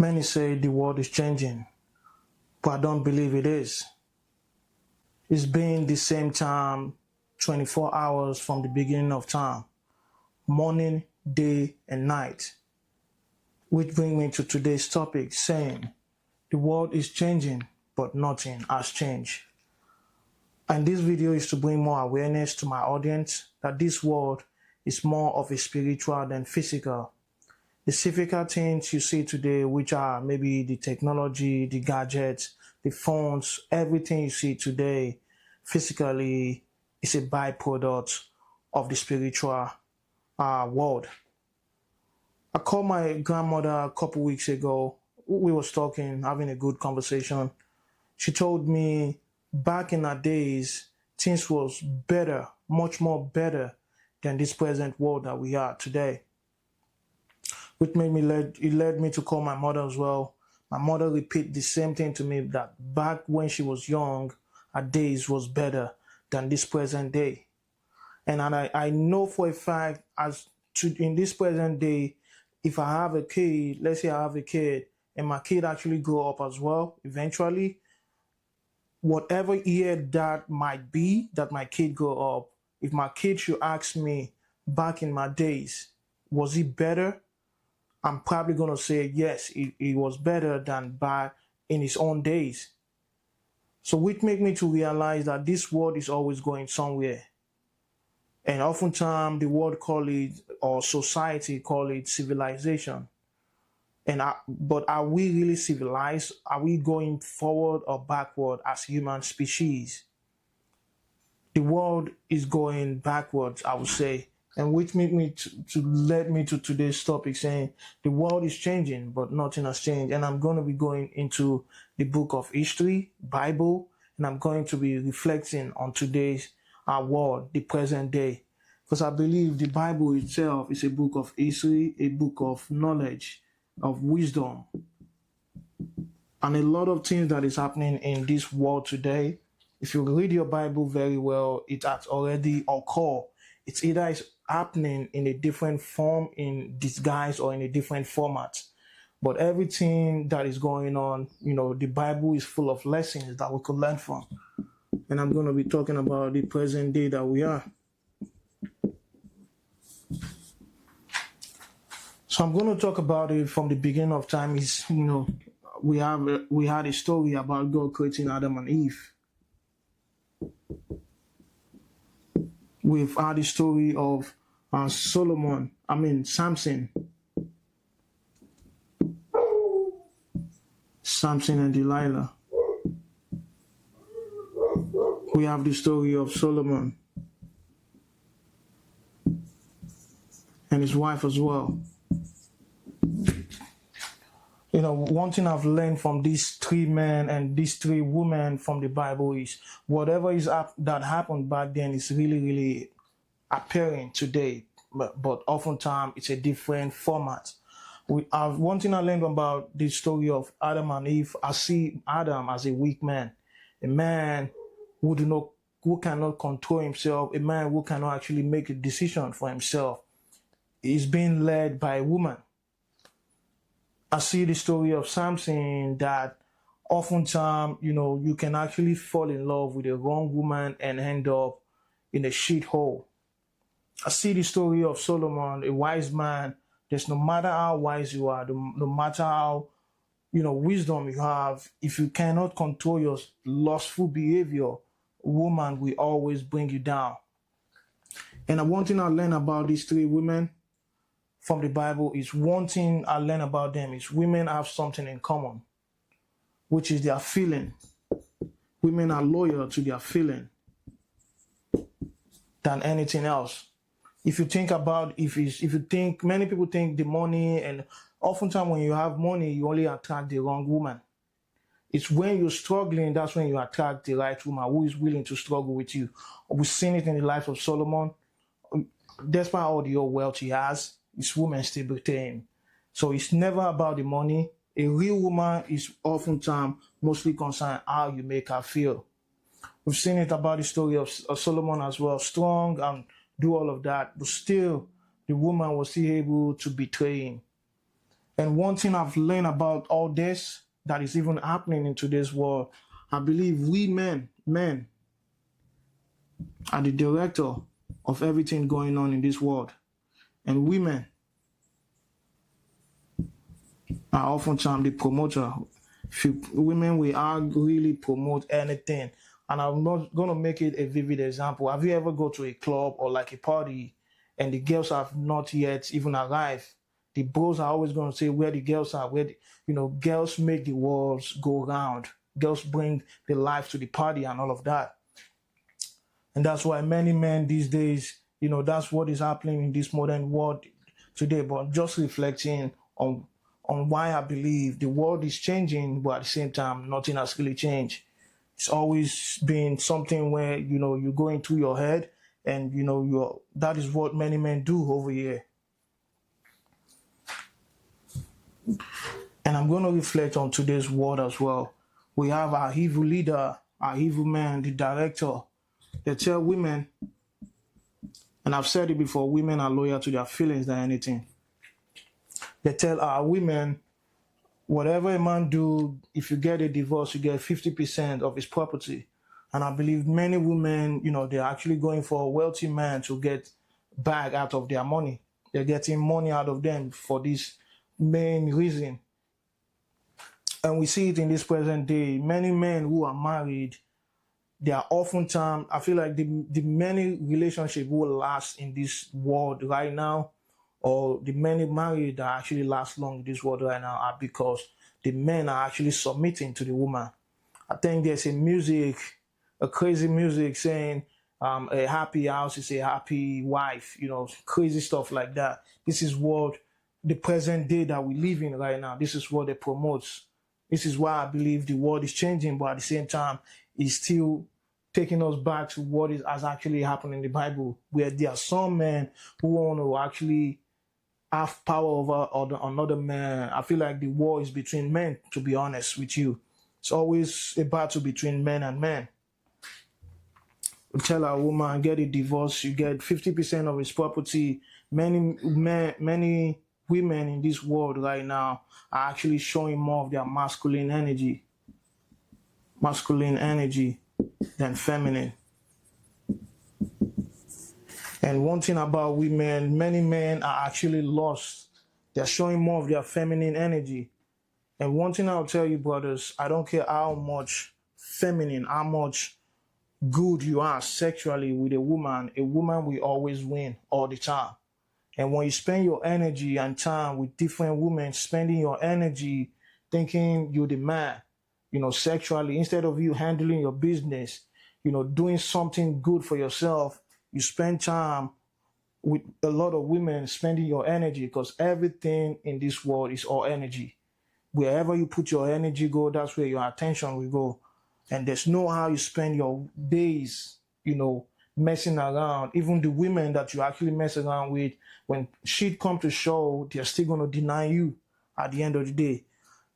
Many say the world is changing, but I don't believe it is. It's been the same time 24 hours from the beginning of time, morning, day, and night. Which brings me to today's topic, saying the world is changing, but nothing has changed. And this video is to bring more awareness to my audience that this world is more of a spiritual than physical. The physical things you see today, which are maybe the technology, the gadgets, the phones, everything you see today physically is a byproduct of the spiritual world. I called my grandmother a couple weeks ago. We was talking, having a good conversation. She told me back in her days, things was better, much more better than this present world that we are today. Which led me to call my mother as well. My mother repeat the same thing to me, that back when she was young, her days was better than this present day. And I know for a fact, in this present day, if I have a kid, let's say I have a kid, and my kid actually grow up as well, eventually, whatever year that might be that my kid grow up, if my kid should ask me back in my days, was it better? I'm probably going to say yes, it was better than back in his own days. So which make me to realize that this world is always going somewhere. And oftentimes the world call it, or society call it, civilization. But are we really civilized? Are we going forward or backward as human species? The world is going backwards, I would say. And which made me led me to today's topic, saying the world is changing, but nothing has changed. And I'm going to be going into the book of history, Bible, and I'm going to be reflecting on today's world, the present day. Because I believe the Bible itself is a book of history, a book of knowledge, of wisdom. And a lot of things that is happening in this world today, if you read your Bible very well, it has already occurred. It's either is happening in a different form, in disguise, or in a different format. But everything that is going on, the Bible is full of lessons that we could learn from. And I'm going to be talking about the present day that we are. So I'm going to talk about it from the beginning of time. We had a story about God creating Adam and Eve. We've had the story of Samson and Delilah. We have the story of Solomon and his wife as well. One thing I've learned from these three men and these three women from the Bible is whatever that happened back then is really, really appearing today. But oftentimes it's a different format. One thing I learned about the story of Adam and Eve, I see Adam as a weak man, a man who cannot control himself, a man who cannot actually make a decision for himself. He's being led by a woman. I see the story of Samson, that oftentimes, you can actually fall in love with a wrong woman and end up in a shithole. I see the story of Solomon, a wise man. There's no matter how wise you are, no matter how, wisdom you have, if you cannot control your lustful behavior, woman will always bring you down. And one thing I learned about these three women from the Bible is women have something in common, which is their feeling. Women are loyal to their feeling than anything else. If you think about, many people think the money, and oftentimes when you have money, you only attract the wrong woman. It's when you're struggling, that's when you attract the right woman who is willing to struggle with you. We've seen it in the life of Solomon. Despite all the wealth he has, his woman still betray him. So it's never about the money. A real woman is oftentimes mostly concerned how you make her feel. We've seen it about the story of Solomon as well, strong and do all of that, but still the woman was still able to betray him. And one thing I've learned about all this that is even happening in today's world, I believe we men are the director of everything going on in this world. And women are oftentimes the promoter. Women will really promote anything. And I'm not going to make it a vivid example. Have you ever go to a club or like a party and the girls have not yet even arrived? The bros are always going to say where the girls are, girls make the walls go round. Girls bring the life to the party and all of that. And that's why many men these days, that's what is happening in this modern world today. But just reflecting on why I believe the world is changing, but at the same time, nothing has really changed. It's always been something where, you go into your head and, that is what many men do over here. And I'm going to reflect on today's world as well. We have our evil leader, our evil man, the director. They tell women, and I've said it before, women are loyal to their feelings than anything. They tell our women, whatever a man do, if you get a divorce, you get 50% of his property. And I believe many women, they're actually going for a wealthy man to get back out of their money. They're getting money out of them for this main reason. And we see it in this present day. Many men who are married, they are oftentimes, I feel like the many relationships will last in this world right now, or the many married that actually last long in this world right now are because the men are actually submitting to the woman. I think there's a crazy music saying a happy house is a happy wife, crazy stuff like that. This is what the present day that we live in right now, this is what they promote. This is why I believe the world is changing, but at the same time, it's still taking us back to what has actually happened in the Bible, where there are some men who want to actually have power over another man. I feel like the war is between men, to be honest with you. It's always a battle between men and men. You tell a woman, get a divorce, you get 50% of his property. Many women in this world right now are actually showing more of their masculine energy than feminine. And one thing about women, many men are actually lost. They're showing more of their feminine energy. And one thing I'll tell you, brothers, I don't care how much feminine, how much good you are sexually with a woman will always win all the time. And when you spend your energy and time with different women, spending your energy thinking you're the man, sexually, instead of you handling your business, doing something good for yourself, you spend time with a lot of women spending your energy, because everything in this world is all energy. Wherever you put your energy go, that's where your attention will go. And there's no how you spend your days, messing around. Even the women that you actually mess around with, when shit come to show, they're still going to deny you at the end of the day.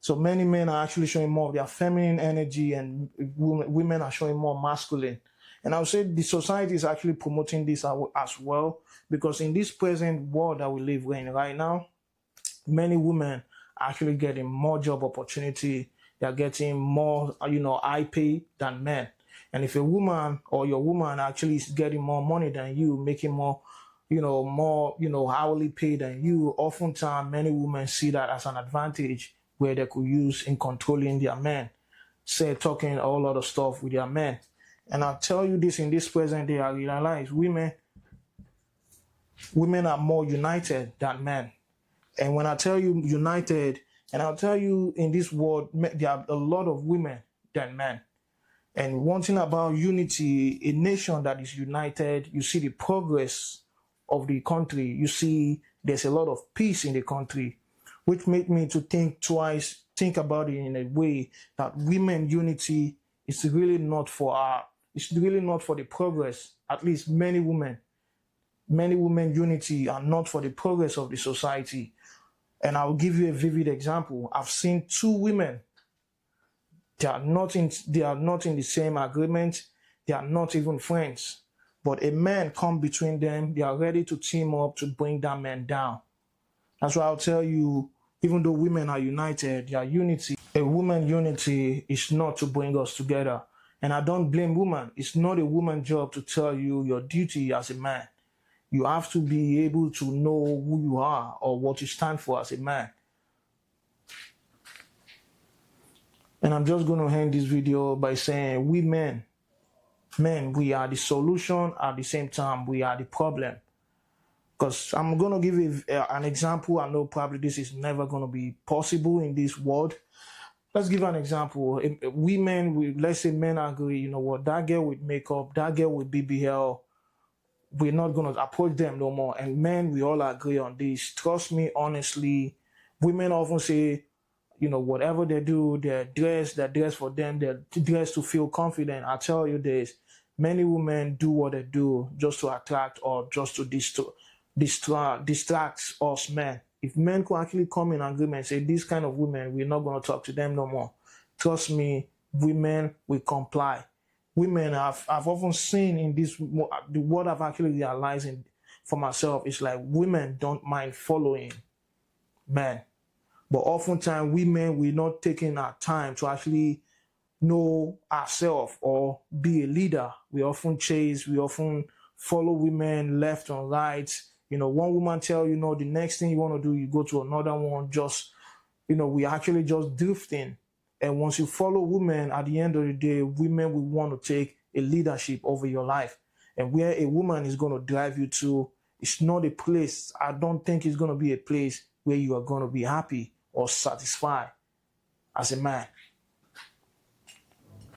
So many men are actually showing more of their feminine energy, and women are showing more masculine. And I would say the society is actually promoting this as well, because in this present world that we live in right now, many women are actually getting more job opportunity. They're getting more, high pay than men. And if a woman or your woman actually is getting more money than you, making more, hourly pay than you, oftentimes many women see that as an advantage where they could use in controlling their men, talking a lot of stuff with their men. And I'll tell you this, in this present day, I realize women are more united than men. And when I tell you united, and I'll tell you in this world, there are a lot of women than men. And one thing about unity, a nation that is united, you see the progress of the country. You see there's a lot of peace in the country, which made me to think twice, think about it in a way that women unity is really not for the progress. At least many women unity are not for the progress of the society. And I'll give you a vivid example. I've seen two women. They are not in the same agreement. They are not even friends. But a man come between them. They are ready to team up to bring that man down. That's why I'll tell you, Even though women are united, their unity, a woman unity is not to bring us together. And I don't blame women. It's not a woman's job to tell you your duty as a man. You have to be able to know who you are or what you stand for as a man. And I'm just going to end this video by saying we men, we are the solution. At the same time, we are the problem. Because I'm going to give an example. I know probably this is never going to be possible in this world. Let's give an example. Women, let's say men agree, you know what, that girl with makeup, that girl with BBL, we're not going to approach them no more. And men, we all agree on this. Trust me, honestly, women often say, you know, whatever they do, they're dressed for them, they're dressed to feel confident. I tell you this, many women do what they do just to attract or just to distract us men. If men could actually come in agreement and say, this kind of women, we're not going to talk to them no more. Trust me, women will comply. Women, I've often seen in this, what I've actually realized for myself is like women don't mind following men. But oftentimes women, we're not taking our time to actually know ourselves or be a leader. We often follow women left and right. You know, one woman tell you, the next thing you want to do, you go to another one. Just, we actually just drifting. And once you follow women, at the end of the day, women will want to take a leadership over your life. And where a woman is going to drive you to, it's not a place. I don't think it's going to be a place where you are going to be happy or satisfied as a man.